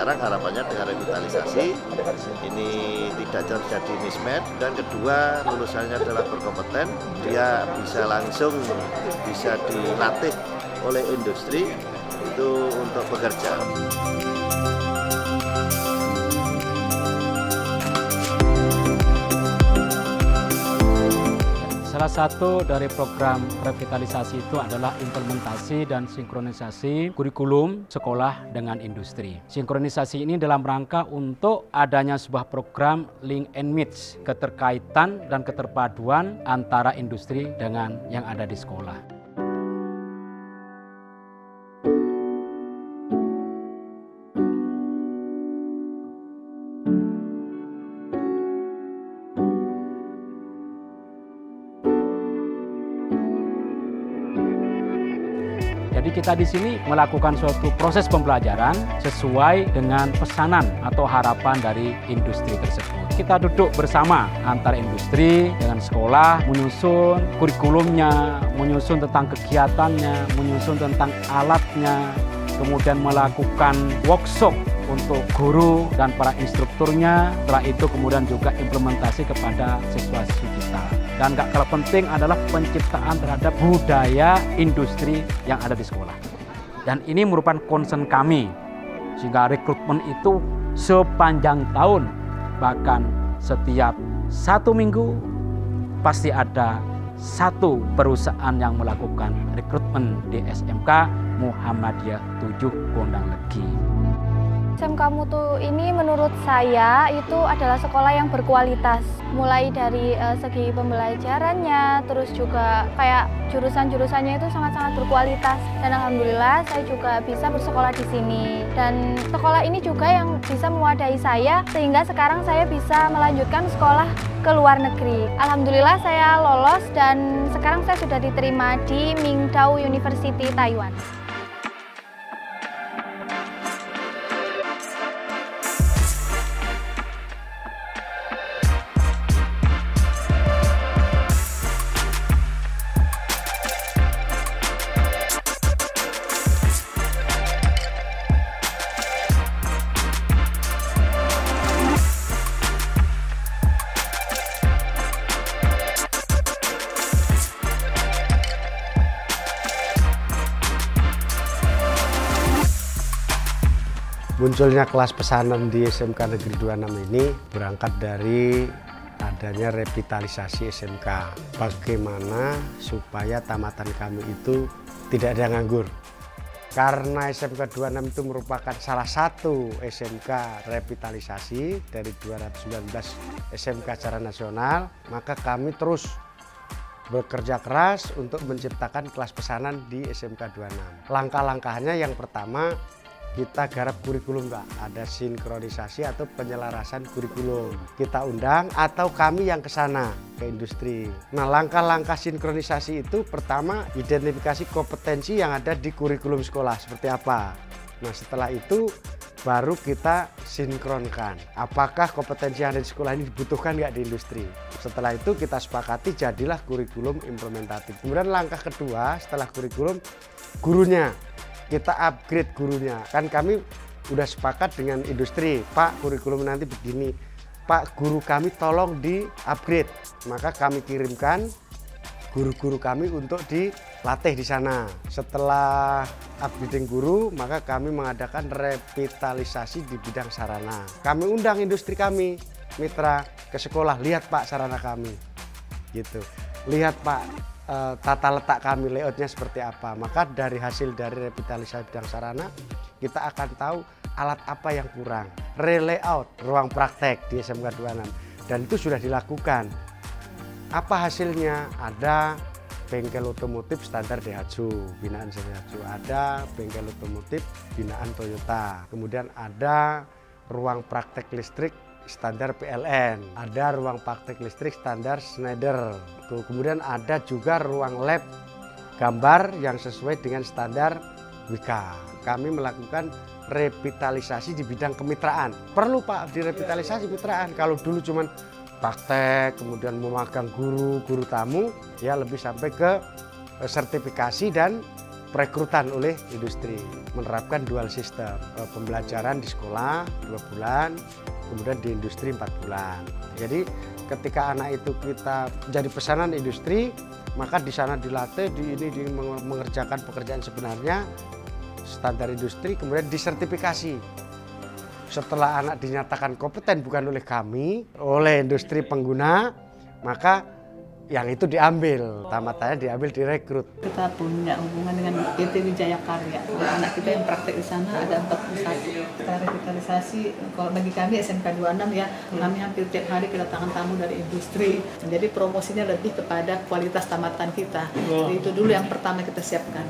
sekarang harapannya dengan revitalisasi ini tidak terjadi mismatch, dan kedua lulusannya adalah berkompeten, dia bisa langsung bisa dilatih oleh industri itu untuk bekerja. Salah satu dari program revitalisasi itu adalah implementasi dan sinkronisasi kurikulum sekolah dengan industri. Sinkronisasi ini dalam rangka untuk adanya sebuah program link and match, keterkaitan dan keterpaduan antara industri dengan yang ada di sekolah. Jadi kita di sini melakukan suatu proses pembelajaran sesuai dengan pesanan atau harapan dari industri tersebut. Kita duduk bersama antara industri dengan sekolah, menyusun kurikulumnya, menyusun tentang kegiatannya, menyusun tentang alatnya, kemudian melakukan workshop untuk guru dan para instrukturnya. Setelah itu kemudian juga implementasi kepada siswa-siswi kita. Dan gak kalah penting adalah penciptaan terhadap budaya industri yang ada di sekolah. Dan ini merupakan concern kami, sehingga rekrutmen itu sepanjang tahun, bahkan setiap 1 minggu pasti ada satu perusahaan yang melakukan rekrutmen di SMK Muhammadiyah 7 Gondang Legi. SMK Mutu ini menurut saya itu adalah sekolah yang berkualitas, mulai dari segi pembelajarannya, terus juga kayak jurusan-jurusannya itu sangat-sangat berkualitas, dan alhamdulillah saya juga bisa bersekolah di sini, dan sekolah ini juga yang bisa mewadahi saya sehingga sekarang saya bisa melanjutkan sekolah ke luar negeri. Alhamdulillah saya lolos dan sekarang saya sudah diterima di Mingdao University Taiwan. Munculnya kelas pesanan di SMK Negeri 26 ini berangkat dari adanya revitalisasi SMK. Bagaimana supaya tamatan kami itu tidak ada nganggur. Karena SMK 26 itu merupakan salah satu SMK revitalisasi dari 219 SMK secara nasional, maka kami terus bekerja keras untuk menciptakan kelas pesanan di SMK 26. Langkah-langkahnya yang pertama, kita garap kurikulum, Pak. Ada sinkronisasi atau penyelarasan kurikulum. Kita undang atau kami yang ke sana, ke industri. Nah, langkah-langkah sinkronisasi itu pertama identifikasi kompetensi yang ada di kurikulum sekolah seperti apa. Nah, setelah itu baru kita sinkronkan. Apakah kompetensi yang ada di sekolah ini dibutuhkan nggak di industri? Setelah itu kita sepakati jadilah kurikulum implementatif. Kemudian langkah kedua setelah kurikulum, gurunya. Kita upgrade gurunya. Kan kami udah sepakat dengan industri, Pak, kurikulum nanti begini. Pak, guru kami tolong di-upgrade. Maka kami kirimkan guru-guru kami untuk dilatih di sana. Setelah upgrading guru, maka kami mengadakan revitalisasi di bidang sarana. Kami undang industri kami, mitra, ke sekolah. Lihat, Pak, sarana kami. Gitu. Lihat, Pak, tata letak kami, layoutnya seperti apa. Maka dari hasil dari revitalisasi bidang sarana, kita akan tahu alat apa yang kurang. Relayout ruang praktek di SMK 26, dan itu sudah dilakukan. Apa hasilnya? Ada bengkel otomotif standar Daihatsu, binaan Daihatsu. Ada bengkel otomotif binaan Toyota. Kemudian ada ruang praktek listrik standar PLN, ada ruang praktek listrik standar Schneider. Kemudian ada juga ruang lab gambar yang sesuai dengan standar WK. Kami melakukan revitalisasi di bidang kemitraan. Perlu, Pak, direvitalisasi kemitraan. Kalau dulu cuman praktek, kemudian memagang guru tamu, ya lebih sampai ke sertifikasi dan perekrutan oleh industri, menerapkan dual sistem, pembelajaran di sekolah 2 bulan, kemudian di industri 4 bulan. Jadi ketika anak itu kita jadi pesanan industri, maka di sana dilatih, mengerjakan pekerjaan sebenarnya standar industri, kemudian disertifikasi. Setelah anak dinyatakan kompeten bukan oleh kami, oleh industri pengguna, maka yang itu diambil, tamatannya diambil, direkrut. Kita punya hubungan dengan PT Wijaya Karya. Anak kita yang praktek di sana ada 41. Kita revitalisasi, kalau bagi kami SMK 26 ya, kami hampir tiap hari kedatangan tamu dari industri. Jadi promosinya lebih kepada kualitas tamatan kita. Jadi itu dulu yang pertama kita siapkan.